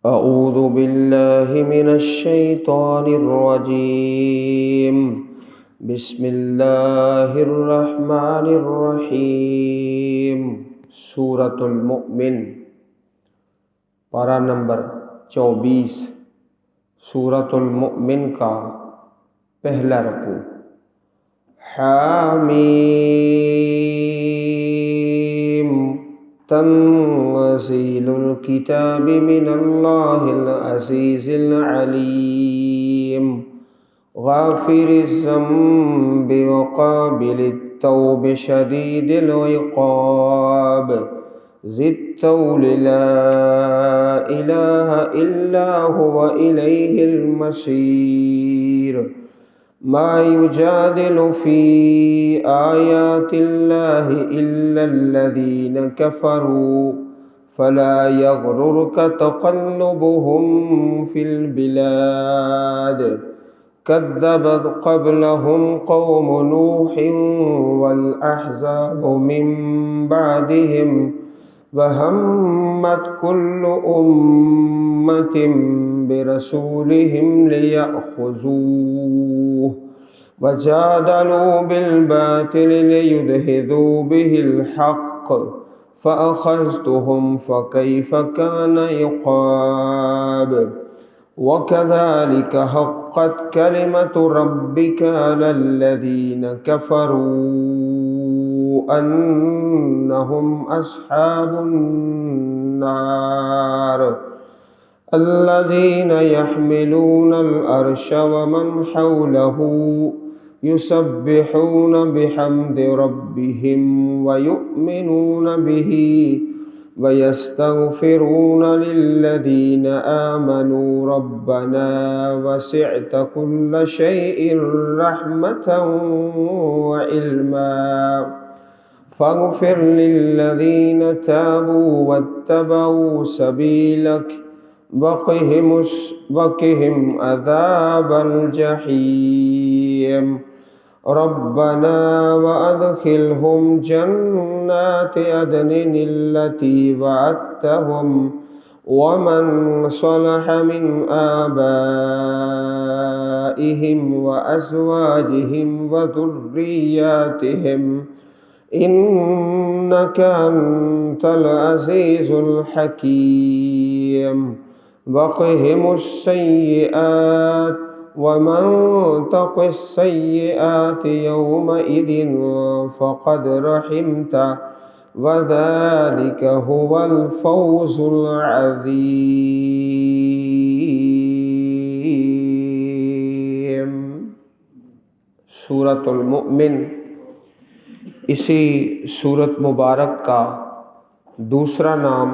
أعوذ بالله من الشيطان الرجيم. بسم الله الرحمن الرحیم. سورۃ المؤمن، پارہ نمبر 24. سورۃ المؤمن کا پہلا رکوع. حامیم تنزیل الکتاب من اللہ العزیز العلیم غافر الذنب وقابل التوب شدید العقاب ذی الطول لا الہ الا هو الیہ المصیر. ما يجادل في آيات الله إلا الذين كفروا فلا يغررك تقلبهم في البلاد. كذبت قبلهم قوم نوح والأحزاب من بعدهم وهمت كل أمة برسولهم ليأخذوه وجادلوا بالباطل ليدحضوا به الحق فأخذتهم فكيف كان عقاب. وكذلك حقت كلمة ربك على الذين كفروا أنهم أصحاب النار. الذين يحملون العرش ومن حوله يسبحون بحمد ربهم ويؤمنون به ويستغفرون للذين آمنوا ربنا وسعت كل شيء رحمة وعلما فاغفر للذين تابوا واتبعوا سبيلك وقهم عذاب الجحيم. ربنا وأدخلهم جنات عدن التي وعدتهم ومن صلح من آبائهم وأزواجهم وذرياتهم إنك أنت العزيز الحكيم. وقهم السيئات ومن تق السيئات يومئذ فقد رحمته وذلك هو الفوز العظيم. سورۃ المؤمن اسی سورت مبارک کا دوسرا نام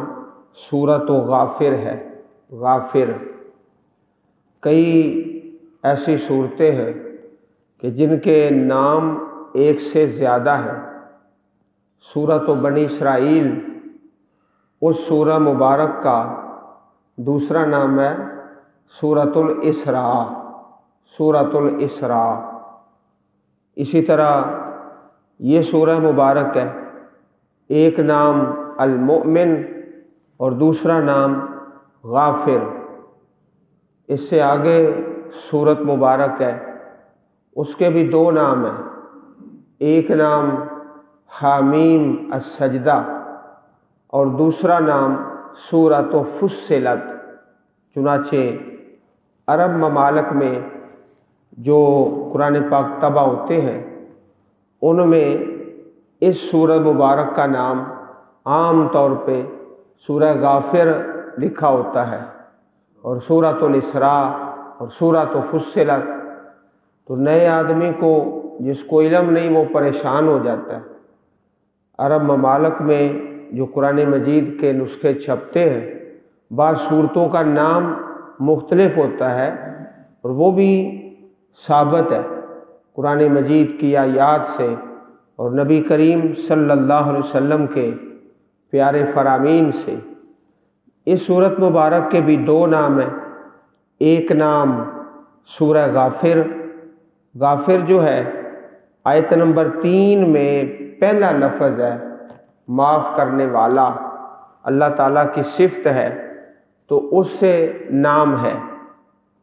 سورۃ غافر ہے. غافر. کئی ایسی صورتیں ہیں کہ جن کے نام ایک سے زیادہ ہیں. سورۃ بنی اسرائیل اس سورہ مبارک کا دوسرا نام ہے سورۃ الاسراء. سورۃ الاسراء. اسی طرح یہ سورہ مبارک ہے، ایک نام المؤمن اور دوسرا نام غافر. اس سے آگے سورت مبارک ہے، اس کے بھی دو نام ہیں. ایک نام حامیم السجدہ اور دوسرا نام سورۃ فصلت. چنانچہ عرب ممالک میں جو قرآن پاک طبع ہوتے ہیں ان میں اس سورہ مبارک کا نام عام طور پہ سورہ غافر لکھا ہوتا ہے، اور سورۃ الاسراء اور سورۃ فصلت تو نئے آدمی کو جس کو علم نہیں وہ پریشان ہو جاتا ہے. عرب ممالک میں جو قرآن مجید کے نسخے چھپتے ہیں بعض صورتوں کا نام مختلف ہوتا ہے، اور وہ بھی ثابت ہے قرآن مجید کی آیات سے اور نبی کریم صلی اللہ علیہ وسلم کے پیارے فرامین سے. اس سورت مبارک کے بھی دو نام ہیں. ایک نام سورہ غافر. غافر جو ہے آیت نمبر 3 میں پہلا لفظ ہے معاف کرنے والا. اللہ تعالیٰ کی صفت ہے، تو تو اس سے نام ہے۔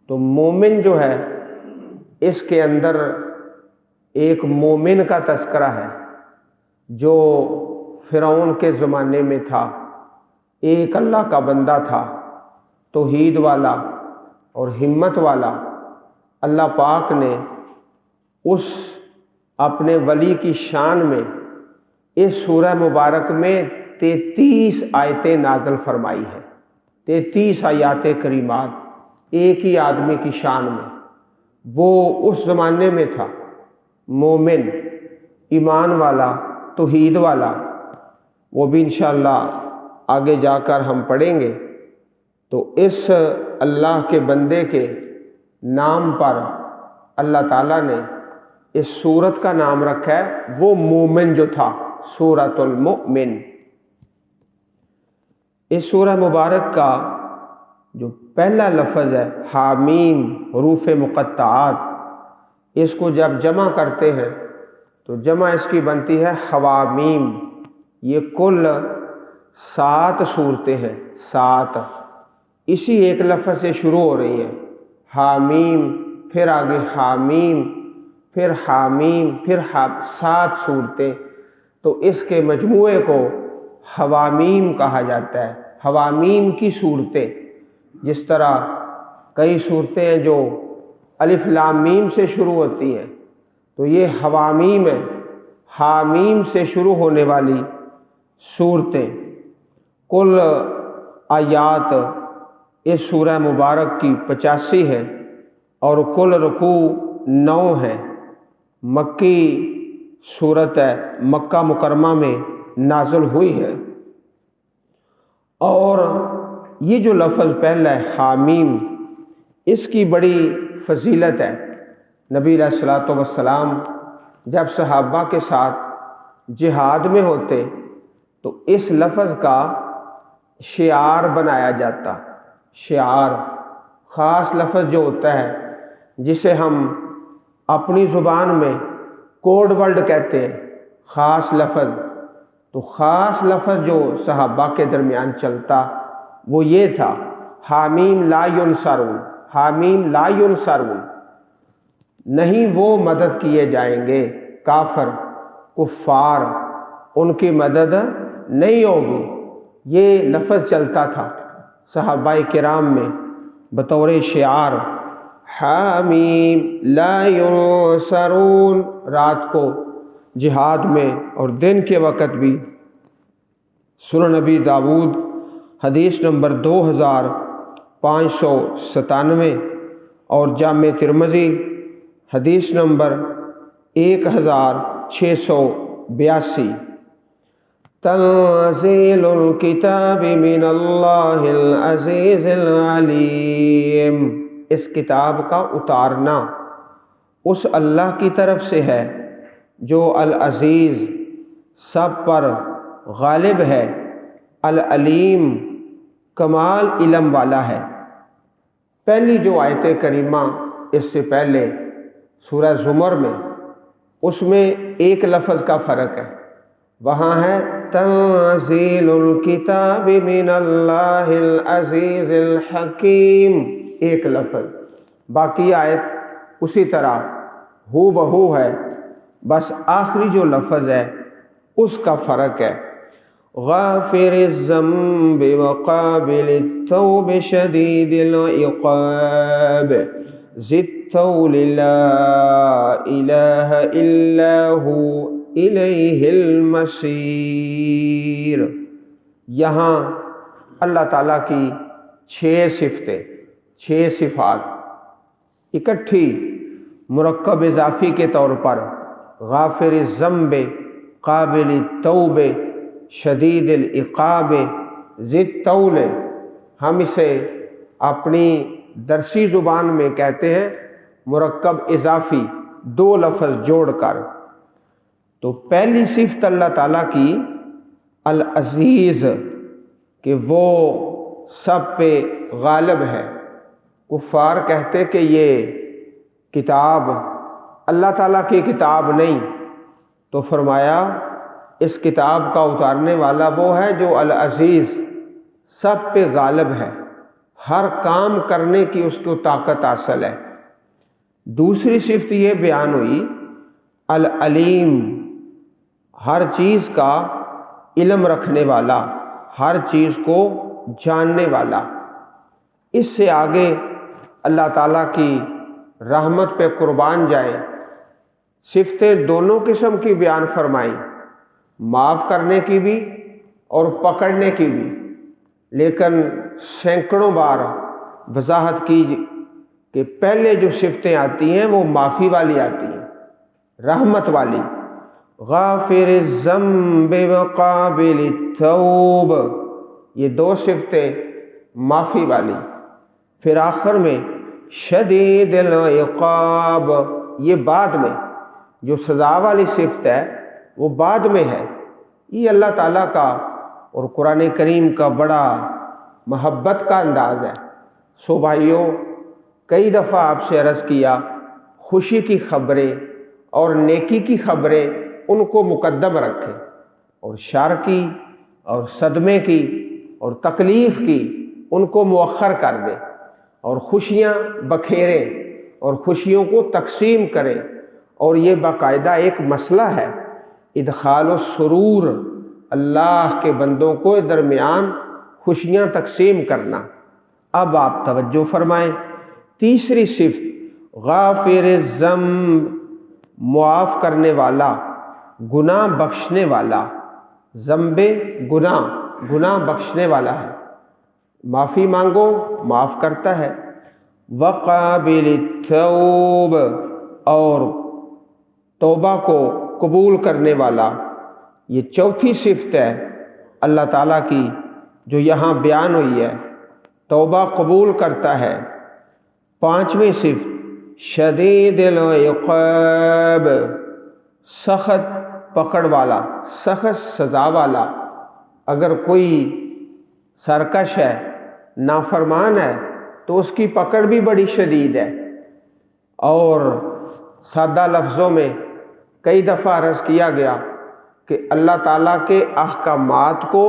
تو مومن جو ہے اس کے اندر ایک مومن کا تذکرہ ہے جو فرعون کے زمانے میں تھا، ایک اللہ کا بندہ تھا، توحید والا اور ہمت والا۔ اللہ پاک نے اس اپنے ولی کی شان میں اس سورہ مبارک میں 33 آیتیں نازل فرمائی ہے، 33 آیات کریمات ایک ہی آدمی کی شان میں۔ وہ اس زمانے میں تھا مومن، ایمان والا، توحید والا۔ وہ بھی انشاءاللہ آگے جا کر ہم پڑھیں گے۔ تو اس اللہ کے بندے کے نام پر اللہ تعالیٰ نے اس سورت کا نام رکھا ہے، وہ مومن جو تھا، سورۃ المؤمن۔ اس سورہ مبارک کا جو پہلا لفظ ہے حامیم، حروف مقطعات، اس کو جب جمع کرتے ہیں تو جمع اس کی بنتی ہے حوامیم۔ یہ کل 7 صورتیں ہیں، 7 اسی ایک لفظ سے شروع ہو رہی ہیں، حامیم، پھر آگے حامیم، پھر حامیم، پھر 7 صورتیں۔ تو اس کے مجموعے کو حوامیم کہا جاتا ہے، حوامیم کی صورتیں۔ جس طرح کئی صورتیں ہیں جو الف لام میم سے شروع ہوتی ہیں، تو یہ حوامیم ہے، حامیم سے شروع ہونے والی صورتیں۔ کل آیات اس سورہ مبارک کی 85 ہے اور کل رکوع 9 ہے۔ مکی صورت ہے، مکہ مکرمہ میں نازل ہوئی ہے۔ اور یہ جو لفظ پہلا ہے حامیم، اس کی بڑی فضیلت ہے۔ نبی علیہ الصلوۃ والسلام جب صحابہ کے ساتھ جہاد میں ہوتے تو اس لفظ کا شعار بنایا جاتا۔ شعار خاص لفظ جو ہوتا ہے جسے ہم اپنی زبان میں کوڈ ورڈ کہتے ہیں، خاص لفظ۔ تو خاص لفظ جو صحابہ کے درمیان چلتا وہ یہ تھا، حامیم لا ینصرون، حامیم لا ینصرون، نہیں وہ مدد کیے جائیں گے، کافر کفار ان کی مدد نہیں ہوگی۔ یہ لفظ چلتا تھا صحابہ کرام میں بطور شعار، حامیم لا ینصرون۔ رات کو جہاد میں اور دن کے وقت بھی۔ سنن نبی داؤد حدیث نمبر 2597 اور جامع ترمذی حدیث نمبر 1682۔ تنزیل الکتاب من اللہ العزیز العلیم، اس کتاب کا اتارنا اس اللہ کی طرف سے ہے جو العزیز، سب پر غالب ہے، العلیم، کمال علم والا ہے۔ پہلی جو آیت کریمہ اس سے پہلے سورہ زمر میں، اس میں ایک لفظ کا فرق ہے، وہاں ہے تنزیل الکتاب من اللہ العزیز الحکیم، ایک لفظ۔ باقی آیت اسی طرح ہو بہو ہے، بس آخری جو لفظ ہے اس کا فرق ہے۔ غافر الذنب وقابل التوب شدید العقاب ذی الطول لا الہ الا ہو الیہ المصیر۔ یہاں اللہ تعالیٰ کی 6 صفتیں، 6 صفات اکٹھی مرکب اضافی کے طور پر، غافر الذنب، قابل التوب، شدید العقاب، ذی الطول، ہم اسے اپنی درسی زبان میں کہتے ہیں مرکب اضافی، 2 لفظ جوڑ کر۔ تو پہلی صفت اللہ تعالیٰ کی العزیز، کہ وہ سب پہ غالب ہے۔ کفار کہتے کہ یہ کتاب اللہ تعالیٰ کی کتاب نہیں، تو فرمایا اس کتاب کا اتارنے والا وہ ہے جو العزیز، سب پہ غالب ہے، ہر کام کرنے کی اس کو طاقت حاصل ہے۔ دوسری صفت یہ بیان ہوئی العلیم، ہر چیز کا علم رکھنے والا، ہر چیز کو جاننے والا۔ اس سے آگے اللہ تعالیٰ کی رحمت پہ قربان جائے، صفتیں دونوں قسم کی بیان فرمائیں، معاف کرنے کی بھی اور پکڑنے کی بھی، لیکن سینکڑوں بار وضاحت کی کہ پہلے جو صفتیں آتی ہیں وہ معافی والی آتی ہیں، رحمت والی۔ غافر الذنب وقابل التوب، یہ دو صفتیں معافی والی۔ پھر آخر میں شدید العقاب، یہ بعد میں جو سزا والی صفت ہے وہ بعد میں ہے۔ یہ اللہ تعالیٰ کا اور قرآن کریم کا بڑا محبت کا انداز ہے۔ سو بھائیوں، کئی دفعہ آپ سے عرض کیا، خوشی کی خبریں اور نیکی کی خبریں ان کو مقدم رکھیں، اور شر کی اور صدمے کی اور تکلیف کی ان کو مؤخر کر دیں، اور خوشیاں بکھیریں اور خوشیوں کو تقسیم کریں۔ اور یہ باقاعدہ ایک مسئلہ ہے، ادخال السرور، اللہ کے بندوں کو درمیان خوشیاں تقسیم کرنا۔ اب آپ توجہ فرمائیں، تیسری صفت غافر الذنب، معاف کرنے والا، گناہ بخشنے والا۔ ذنب گناہ بخشنے والا ہے، معافی مانگو معاف کرتا ہے۔ وقابل التوب، اور توبہ کو قبول کرنے والا۔ یہ چوتھی صفت ہے اللہ تعالیٰ کی جو یہاں بیان ہوئی ہے، توبہ قبول کرتا ہے۔ پانچویں صفت شدید العقاب، سخت پکڑ والا، سخت سزا والا۔ اگر کوئی سرکش ہے، نافرمان ہے، تو اس کی پکڑ بھی بڑی شدید ہے۔ اور سادہ لفظوں میں کئی دفعہ عرض کیا گیا کہ اللہ تعالیٰ کے احکامات کو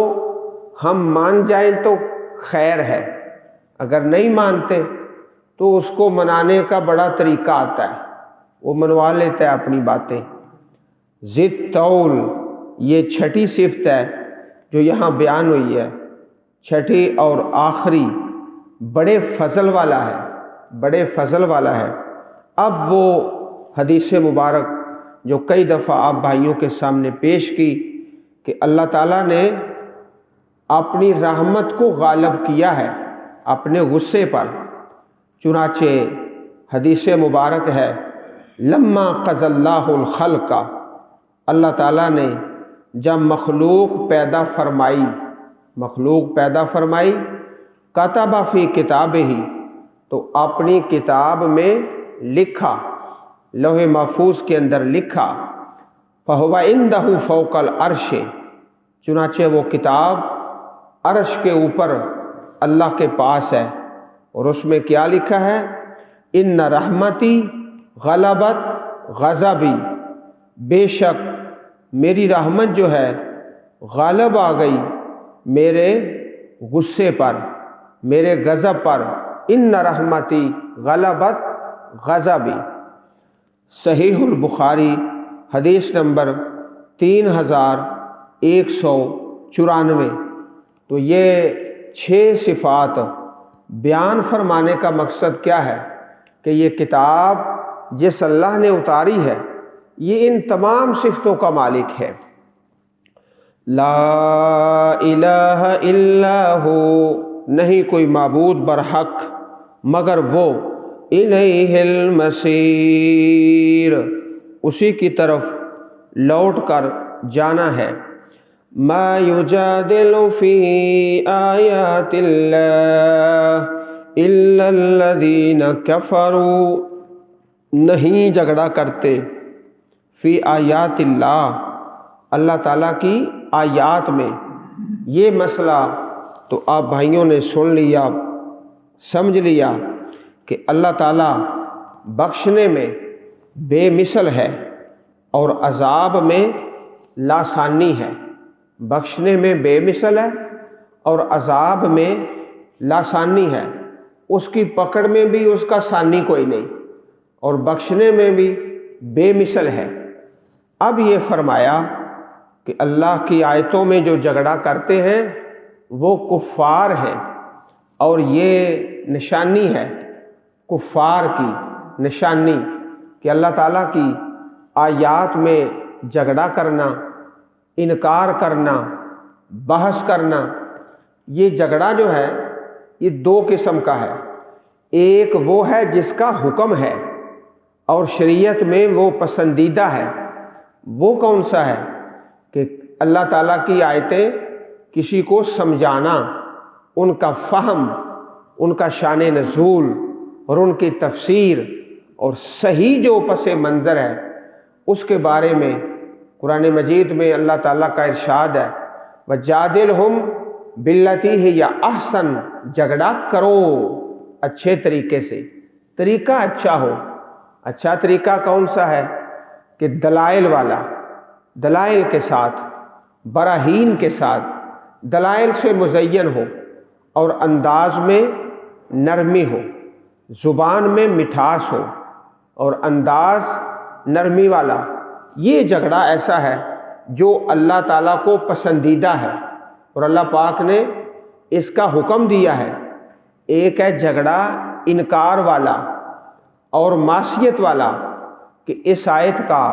ہم مان جائیں تو خیر ہے، اگر نہیں مانتے تو اس کو منانے کا بڑا طریقہ آتا ہے، وہ منوا لیتا ہے اپنی باتیں۔ ذی الطول، یہ چھٹی صفت ہے جو یہاں بیان ہوئی ہے، چھٹی اور آخری، بڑے فضل والا ہے، بڑے فضل والا ہے۔ اب وہ حدیث مبارک جو کئی دفعہ آپ بھائیوں کے سامنے پیش کی کہ اللہ تعالیٰ نے اپنی رحمت کو غالب کیا ہے اپنے غصے پر، چنانچہ حدیث مبارک ہے لما قضى اللہ الخلق، اللہ تعالیٰ نے جب مخلوق پیدا فرمائی، کتب فی کتابہ، تو اپنی کتاب میں لکھا، لوح محفوظ کے اندر لکھا، فہو عندہ فوق العرش، چنانچہ وہ کتاب عرش کے اوپر اللہ کے پاس ہے، اور اس میں کیا لکھا ہے؟ ان رحمتی غلبت غضبی، بے شک میری رحمت جو ہے غالب آ گئی میرے غصے پر، میرے غضب پر۔ ان رحمتی غلبت غضبی، صحیح البخاری حدیث نمبر 3194۔ تو یہ 6 صفات بیان فرمانے کا مقصد کیا ہے کہ یہ کتاب جس اللہ نے اتاری ہے یہ ان تمام صفتوں کا مالک ہے۔ لا الہ الا ہو، نہیں کوئی معبود برحق مگر وہ، الیہ المصیر، اسی کی طرف لوٹ کر جانا ہے۔ ما یجادل فی آیات اللہ الا الذین کفروا، نہیں جھگڑا کرتے فی آیات اللہ، اللہ تعالیٰ کی آیات میں۔ یہ مسئلہ تو آپ بھائیوں نے سن لیا، سمجھ لیا کہ اللہ تعالیٰ بخشنے میں بے مثل ہے اور عذاب میں لاسانی ہے۔ بخشنے میں بے مثل ہے اور عذاب میں لاسانی ہے۔ اس کی پکڑ میں بھی اس کا ثانی کوئی نہیں اور بخشنے میں بھی بے مثل ہے۔ اب یہ فرمایا کہ اللہ کی آیتوں میں جو جھگڑا کرتے ہیں وہ کفار ہیں، اور یہ نشانی ہے کفار کی نشانی کہ اللہ تعالیٰ کی آیات میں جھگڑا کرنا، انکار کرنا، بحث کرنا۔ یہ جھگڑا جو ہے یہ دو قسم کا ہے۔ ایک وہ ہے جس کا حکم ہے اور شریعت میں وہ پسندیدہ ہے۔ وہ کون سا ہے؟ کہ اللہ تعالیٰ کی آیتیں کسی کو سمجھانا، ان کا فہم، ان کا شان نزول اور ان کی تفسیر اور صحیح جو پس منظر ہے اس کے بارے میں قرآن مجید میں اللہ تعالیٰ کا ارشاد ہے، وَجَادِلْهُمْ بِالَّتِي هِيَ أَحْسَنُ، جھگڑا کرو اچھے طریقے سے، طریقہ اچھا ہو۔ اچھا طریقہ کون سا ہے؟ کہ دلائل والا، دلائل کے ساتھ، براہین کے ساتھ، دلائل سے مزین ہو اور انداز میں نرمی ہو، زبان میں مٹھاس ہو اور انداز نرمی والا۔ یہ جھگڑا ایسا ہے جو اللہ تعالیٰ کو پسندیدہ ہے اور اللہ پاک نے اس کا حکم دیا ہے۔ ایک ہے جھگڑا انکار والا اور معصیت والا، کہ اس آیت کا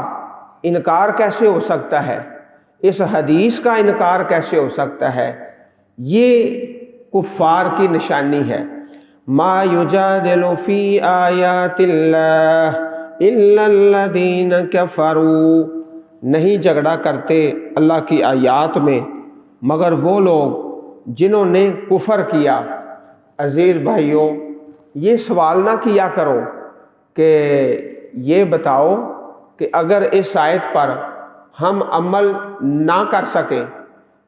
انکار کیسے ہو سکتا ہے، اس حدیث کا انکار کیسے ہو سکتا ہے۔ یہ کفار کی نشانی ہے۔ ما یجادل فی آیات اللہ الا الذین کفروا، نہیں جھگڑا کرتے اللہ کی آیات میں مگر وہ لوگ جنہوں نے کفر کیا۔ عزیز بھائیوں، یہ سوال نہ کیا کرو کہ یہ بتاؤ کہ اگر اس آیت پر ہم عمل نہ کر سکیں،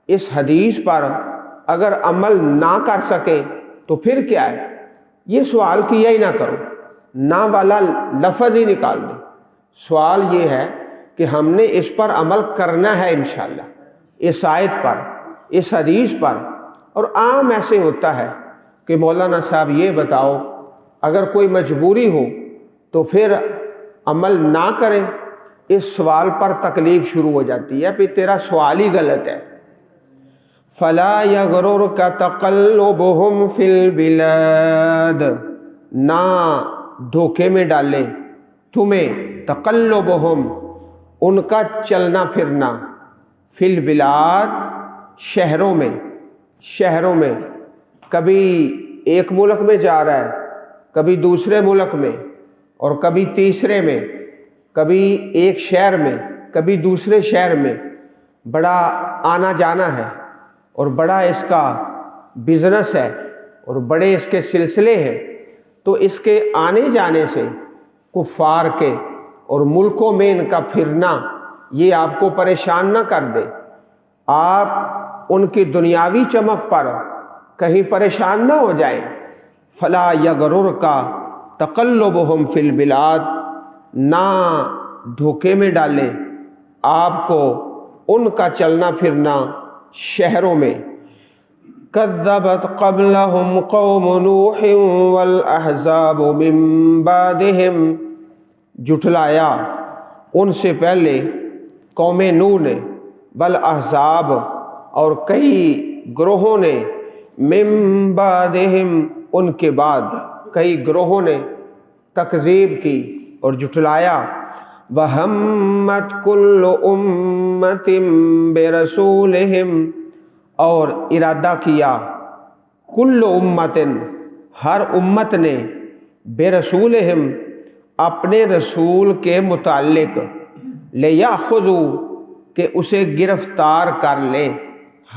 اس حدیث پر اگر عمل نہ کر سکیں تو پھر کیا ہے؟ یہ سوال کیا ہی نہ کرو، نہ والا لفظ ہی نکال دو۔ سوال یہ ہے کہ ہم نے اس پر عمل کرنا ہے انشاءاللہ، اس آیت پر، اس حدیث پر۔ اور عام ایسے ہوتا ہے کہ مولانا صاحب یہ بتاؤ اگر کوئی مجبوری ہو تو پھر عمل نہ کریں، اس سوال پر تکلیف شروع ہو جاتی ہے، پھر تیرا سوال ہی غلط ہے۔ فَلَا يَغْرُرْكَ تَقَلُّبُهُمْ فِي الْبِلَادِ، نہ دھوکے میں ڈالے تمہیں تقلبہم، ان کا چلنا پھرنا، فی البلاد، شہروں میں، شہروں میں، کبھی ایک ملک میں جا رہا ہے، کبھی دوسرے ملک میں اور کبھی تیسرے میں، کبھی ایک شہر میں کبھی دوسرے شہر میں، بڑا آنا جانا ہے اور بڑا اس کا بزنس ہے اور بڑے اس کے سلسلے ہیں، تو اس کے آنے جانے سے کفار کے اور ملکوں میں ان کا پھرنا یہ آپ کو پریشان نہ کر دے، آپ ان کی دنیاوی چمک پر کہیں پریشان نہ ہو جائیں۔ فلا یغررک تقلبہم فی البلاد، نہ دھوکے میں ڈالیں آپ کو ان کا چلنا پھرنا شہروں میں۔ کذبت قبلہم قوم نوح والاحزاب من بعدہم، جھٹلایا ان سے پہلے قوم نوح نے، بل احزاب اور کئی گروہوں نے، من بعدہم ان کے بعد کئی گروہوں نے تکذیب کی اور جھٹلایا۔ وَهَمَّتْ كُلُّ أُمَّةٍ بِرَسُولِهِمْ، اور ارادہ کیا کل امت، ہر امت نے، برسولہم، اپنے رسول کے متعلق، لِيَأْخُذُوا، کہ اسے گرفتار کر لیں۔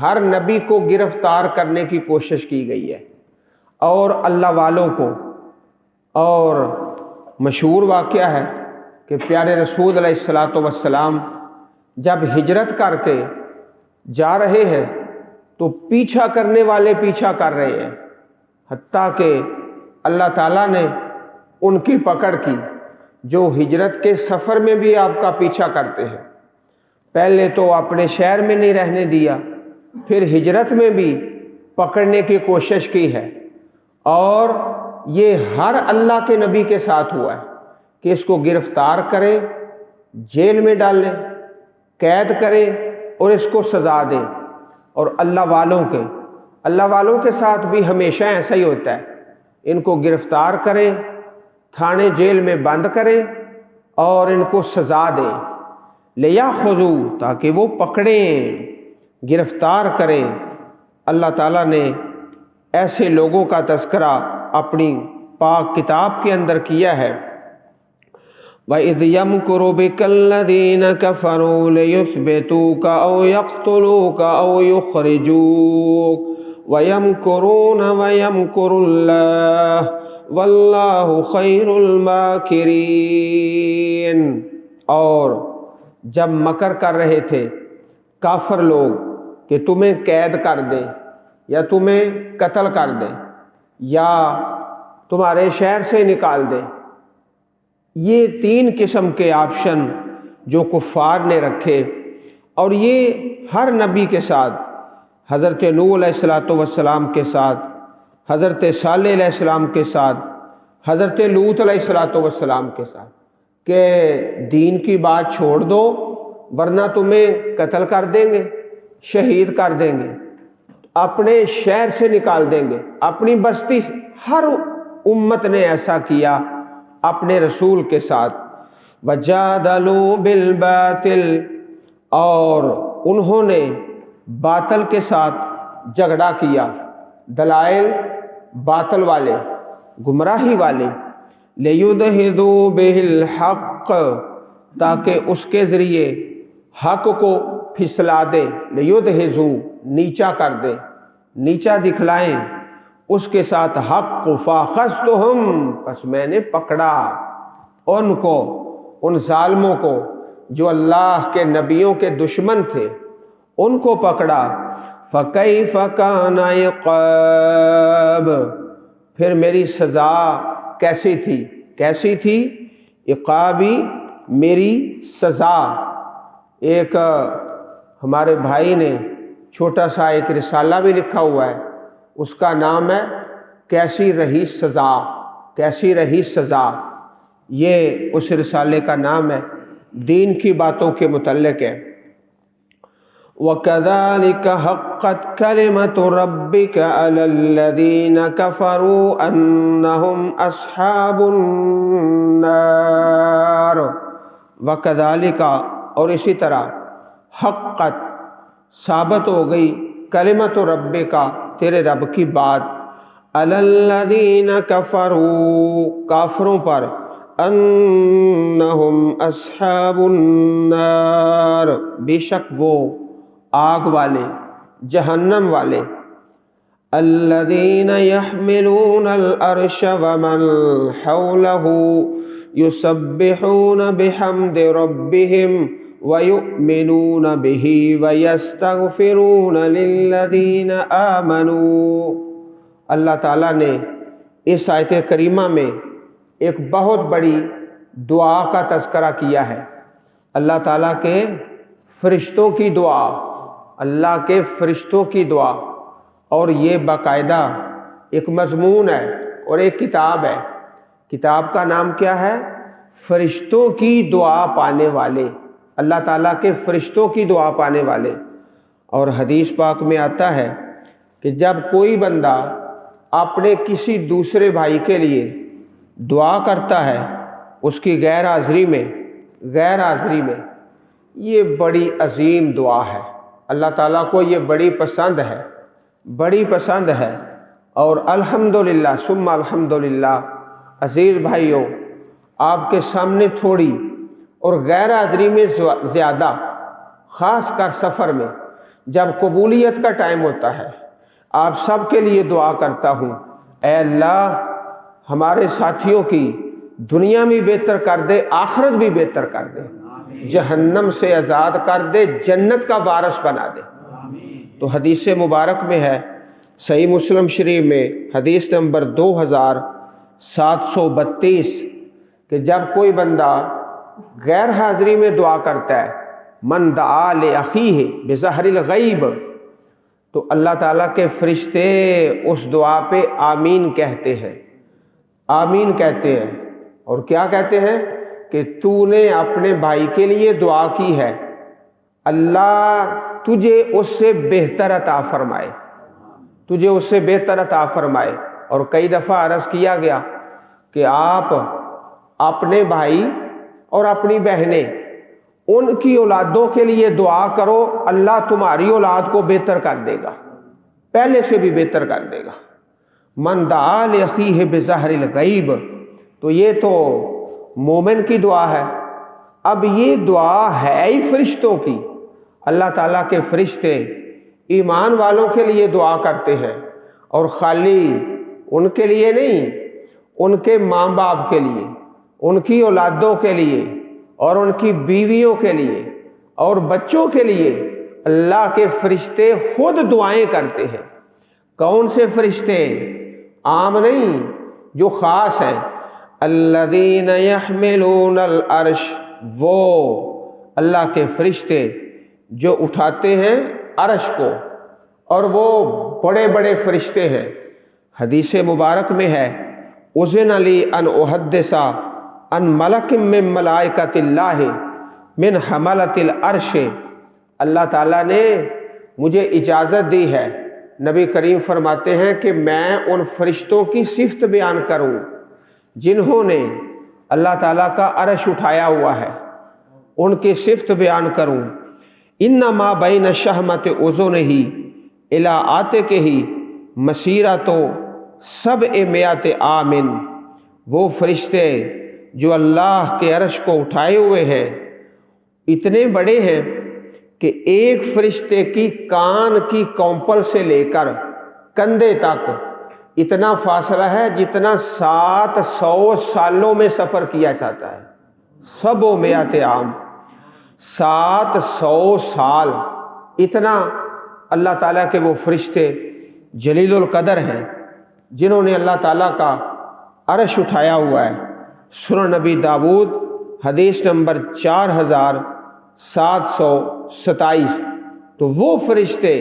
ہر نبی کو گرفتار کرنے کی کوشش کی گئی ہے اور اللہ والوں کو۔ اور مشہور واقعہ ہے کہ پیارے رسول علیہ الصلاۃ والسلام جب ہجرت کر کے جا رہے ہیں تو پیچھا کرنے والے پیچھا کر رہے ہیں، حتیٰ کہ اللہ تعالیٰ نے ان کی پکڑ کی جو ہجرت کے سفر میں بھی آپ کا پیچھا کرتے ہیں۔ پہلے تو اپنے شہر میں نہیں رہنے دیا، پھر ہجرت میں بھی پکڑنے کی کوشش کی ہے، اور یہ ہر اللہ کے نبی کے ساتھ ہوا ہے کہ اس کو گرفتار کریں، جیل میں ڈالیں، قید کریں اور اس کو سزا دیں۔ اور اللہ والوں کے ساتھ بھی ہمیشہ ایسا ہی ہوتا ہے، ان کو گرفتار کریں، تھانے جیل میں بند کریں اور ان کو سزا دیں، لیاخذوا، تاکہ وہ پکڑیں، گرفتار کریں۔ اللہ تعالیٰ نے ایسے لوگوں کا تذکرہ اپنی پاک کتاب کے اندر کیا ہے۔ وَإِذْ يَمْكُرُ بِكَ الَّذِينَ كَفَرُوا لِيُثْبِتُوكَ أَوْ يَقْتُلُوكَ أَوْ يُخْرِجُوكَ وَيَمْكُرُونَ وَيَمْكُرُ اللَّهُ وَاللَّهُ خَيْرُ الْمَاكِرِينَ۔ اور جب مکر کر رہے تھے کافر لوگ کہ تمہیں قید کر دیں یا تمہیں قتل کر دیں یا تمہارے شہر سے نکال دیں، یہ تین قسم کے آپشن جو کفار نے رکھے، اور یہ ہر نبی کے ساتھ، حضرت نوح علیہ السلام کے ساتھ، حضرت صالح علیہ السلام کے ساتھ، حضرت لوط علیہ السلام کے ساتھ، کہ دین کی بات چھوڑ دو ورنہ تمہیں قتل کر دیں گے، شہید کر دیں گے، اپنے شہر سے نکال دیں گے، اپنی بستی سے۔ ہر امت نے ایسا کیا اپنے رسول کے ساتھ۔ وَجَادَلُوا بِالْبَاطِلِ، اور انہوں نے باطل کے ساتھ جھگڑا کیا، دلائل باطل والے، گمراہی والے۔ لِيُدْحِضُوا بِهِ الْحَقَّ، تاکہ اس کے ذریعے حق کو پھسلا دے، لِيُدْحِضُوا، نیچا کر دے، نیچا دکھلائیں اس کے ساتھ حق کو۔ فَأَخَذْتُهُمْ، پس میں نے پکڑا ان کو، ان ظالموں کو جو اللہ کے نبیوں کے دشمن تھے، ان کو پکڑا۔ فَكَيْفَ كَانَ عِقَابِ، پھر میری سزا کیسی تھی؟ عقابی، میری سزا۔ ایک ہمارے بھائی نے چھوٹا سا ایک رسالہ بھی لکھا ہوا ہے، اس کا نام ہے کیسی رہی سزا۔ یہ اس رسالے کا نام ہے، دین کی باتوں کے متعلق ہے۔ وَكَذَلِكَ حَقَّتْ كَلِمَةُ رَبِّكَ عَلَى الَّذِينَ كَفَرُوا أَنَّهُمْ أَصْحَابُ النَّارِ۔ وَكَذَلِكَ، اور اسی طرح، حقت، ثابت ہو گئی، کلمۃ ربک، تیرے رب کی بات، علی الذین کفروا، کافروں پر، انہم اصحاب النار، بے شک وہ آگ والے، جہنم والے۔ الذین یحملون العرش ومن حولہ یسبحون بحمد ربہم وَيُؤْمِنُونَ بِهِ وَيَسْتَغْفِرُونَ لِلَّذِينَ آمَنُوا۔ اللہ تعالیٰ نے اس آیت کریمہ میں ایک بہت بڑی دعا کا تذکرہ کیا ہے، اللہ تعالیٰ کے فرشتوں کی دعا، اللہ کے فرشتوں کی دعا، اور یہ باقاعدہ ایک مضمون ہے اور ایک کتاب ہے۔ کتاب کا نام کیا ہے؟ فرشتوں کی دعا پانے والے، اللہ تعالیٰ کے فرشتوں کی دعا پانے والے۔ اور حدیث پاک میں آتا ہے کہ جب کوئی بندہ اپنے کسی دوسرے بھائی کے لیے دعا کرتا ہے اس کی غیر حاضری میں، یہ بڑی عظیم دعا ہے، اللہ تعالیٰ کو یہ بڑی پسند ہے۔ اور الحمدللہ ثم الحمدللہ، عزیز بھائیوں، آپ کے سامنے تھوڑی اور غیر حاضری میں زیادہ، خاص کر سفر میں جب قبولیت کا ٹائم ہوتا ہے، آپ سب کے لیے دعا کرتا ہوں، اے اللہ ہمارے ساتھیوں کی دنیا بھی بہتر کر دے، آخرت بھی بہتر کر دے، جہنم سے آزاد کر دے، جنت کا وارث بنا دے۔ تو حدیث مبارک میں ہے، صحیح مسلم شریف میں حدیث نمبر 2732، کہ جب کوئی بندہ غیر حاضری میں دعا کرتا ہے، من دعا لأخیہ بظہر الغیب، تو اللہ تعالیٰ کے فرشتے اس دعا پہ آمین کہتے ہیں۔ آمین کہتے ہیں، اور کیا کہتے ہیں کہ تو نے اپنے بھائی کے لیے دعا کی ہے، اللہ تجھے اس سے بہتر عطا فرمائے، تجھے اس سے بہتر عطا فرمائے۔ اور کئی دفعہ عرض کیا گیا کہ آپ اپنے بھائی اور اپنی بہنیں ان کی اولادوں کے لیے دعا کرو، اللہ تمہاری اولاد کو بہتر کر دے گا، پہلے سے بھی بہتر کر دے گا۔ من دعا لأخیہ بظہر الغیب، تو یہ تو مومن کی دعا ہے۔ اب یہ دعا ہے ہی فرشتوں کی، اللہ تعالیٰ کے فرشتے ایمان والوں کے لیے دعا کرتے ہیں، اور خالی ان کے لیے نہیں، ان کے ماں باپ کے لیے، ان کی اولادوں کے لیے، اور ان کی بیویوں کے لیے، اور بچوں کے لیے اللہ کے فرشتے خود دعائیں کرتے ہیں۔ کون سے فرشتے؟ عام نہیں، جو خاص ہیں۔ الذین یحملون العرش، وہ اللہ کے فرشتے جو اٹھاتے ہیں عرش کو، اور وہ بڑے بڑے فرشتے ہیں۔ حدیث مبارک میں ہے اذن لی ان احدث ان ملک من ملائکۃ اللہ من حملۃ العرش، اللہ تعالیٰ نے مجھے اجازت دی ہے، نبی کریم فرماتے ہیں کہ میں ان فرشتوں کی صفت بیان کروں جنہوں نے اللہ تعالیٰ کا عرش اٹھایا ہوا ہے، ان کی صفت بیان کروں۔ انما بین شہمت اذنہ الی عاتقہ مسیرۃ سبع مئۃ عام، وہ فرشتے جو اللہ کے عرش کو اٹھائے ہوئے ہیں اتنے بڑے ہیں کہ ایک فرشتے کی کان کی کونپل سے لے کر کندھے تک اتنا فاصلہ ہے جتنا 700 سالوں میں سفر کیا جاتا ہے۔ سبع مئۃ عام، 700 سال، اتنا اللہ تعالیٰ کے وہ فرشتے جلیل القدر ہیں جنہوں نے اللہ تعالیٰ کا عرش اٹھایا ہوا ہے۔ سنن نبی داود حدیث نمبر 4727، تو وہ فرشتے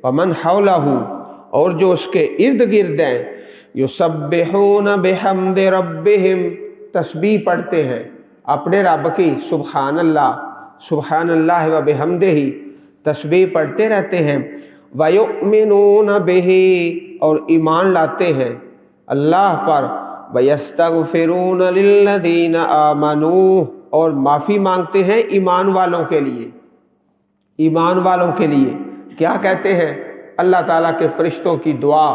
ومن حولہ، اور جو اس کے ارد گرد ہیں، یسبحون بحمد ربہم، تسبیح پڑھتے ہیں اپنے رب کی، سبحان اللہ سبحان اللہ و بحمدہ، تسبیح پڑھتے رہتے ہیں۔ وَيُؤْمِنُونَ بِهِ، اور ایمان لاتے ہیں اللہ پر۔ وَيَسْتَغْفِرُونَ لِلَّذِينَ آمَنُوا، اور معافی مانگتے ہیں ایمان والوں کے لیے، ایمان والوں کے لیے۔ کیا کہتے ہیں اللہ تعالیٰ کے فرشتوں کی دعا؟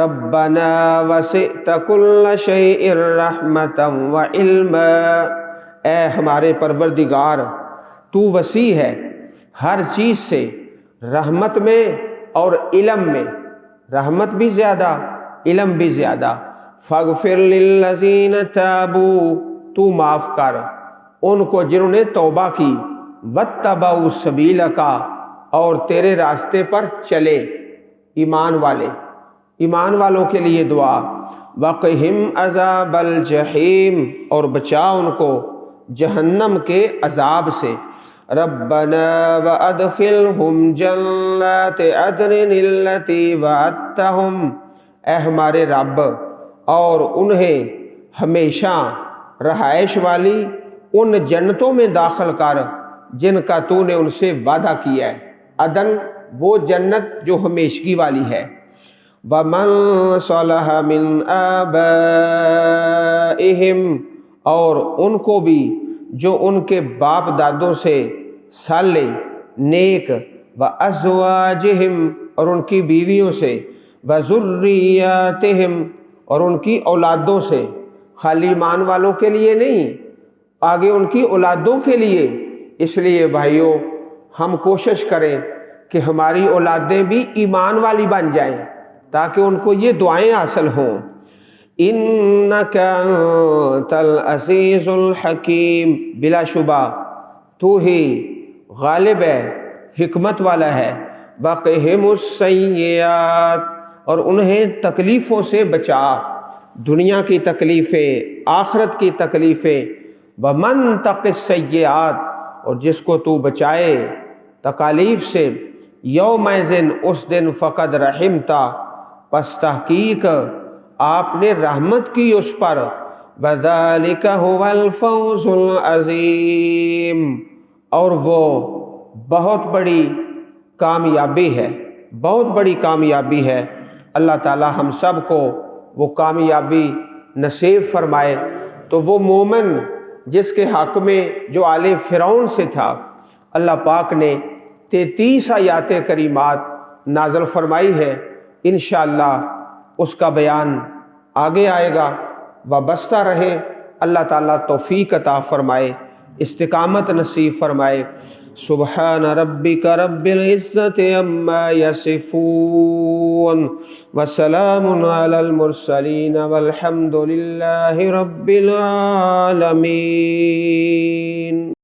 رَبَّنَا وَسِعْتَ كُلَّ شَيْءٍ رَحْمَةً وَعِلْمًا، اے ہمارے پروردگار تو وسیع ہے ہر چیز سے، رحمت میں اور علم میں، رحمت بھی زیادہ علم بھی زیادہ۔ فاغفر للذین تابوا، تو معاف کر ان کو جنہوں نے توبہ کی، واتبعوا سبیلک، اور تیرے راستے پر چلے، ایمان والے، ایمان والوں کے لیے دعا۔ وقہم عذاب الجحیم، اور بچا ان کو جہنم کے عذاب سے۔ ربنا وادخلہم جنات عدن التی وعدتہم، اے ہمارے رب، اور انہیں ہمیشہ رہائش والی ان جنتوں میں داخل کر جن کا تو نے ان سے وعدہ کیا ہے۔ عدن وہ جنت جو ہمیشگی والی ہے۔ وَمَن صَلَحَ مِنْ آبائِهِمْ، اور ان کو بھی جو ان کے باپ دادوں سے صالح نیک، وَأَزْوَاجِهِمْ، اور ان کی بیویوں سے، وَذُرِّيَّاتِهِمْ، اور ان کی اولادوں سے، خالی ایمان والوں کے لیے نہیں، آگے ان کی اولادوں کے لیے۔ اس لیے بھائیوں ہم کوشش کریں کہ ہماری اولادیں بھی ایمان والی بن جائیں تاکہ ان کو یہ دعائیں حاصل ہوں۔ اِنَّكَ أَنْتَ الْعَزِيزُ الْحَكِيمُ، بلا شبہ تو ہی غالب ہے، حکمت والا ہے۔ وَقِهِمُ السَّيِّئَاتِ، اور انہیں تکلیفوں سے بچا، دنیا کی تکلیفیں، آخرت کی تکلیفیں۔ وَمَن تَقِ السَّيِّئَاتِ، اور جس کو تو بچائے تکالیف سے، یومئذ، اس دن، فقد رحمتا، پس تحقیق آپ نے رحمت کی اس پر، وَذَلِكَ هُوَ الْفَوْزُ الْعَظِيمُ، اور وہ بہت بڑی کامیابی ہے، بہت بڑی کامیابی ہے۔ اللہ تعالی ہم سب کو وہ کامیابی نصیب فرمائے۔ تو وہ مومن جس کے حق میں جو آل فرعون سے تھا، اللہ پاک نے 33 آیات کریمات نازل فرمائی ہے، انشاءاللہ اس کا بیان آگے آئے گا۔ وابستہ رہے، اللہ تعالیٰ توفیق عطا فرمائے، استقامت نصیب فرمائے۔ سبحان ربک رب العزت عما یصفون وسلام علی المرسلین والحمد للہ رب العالمین۔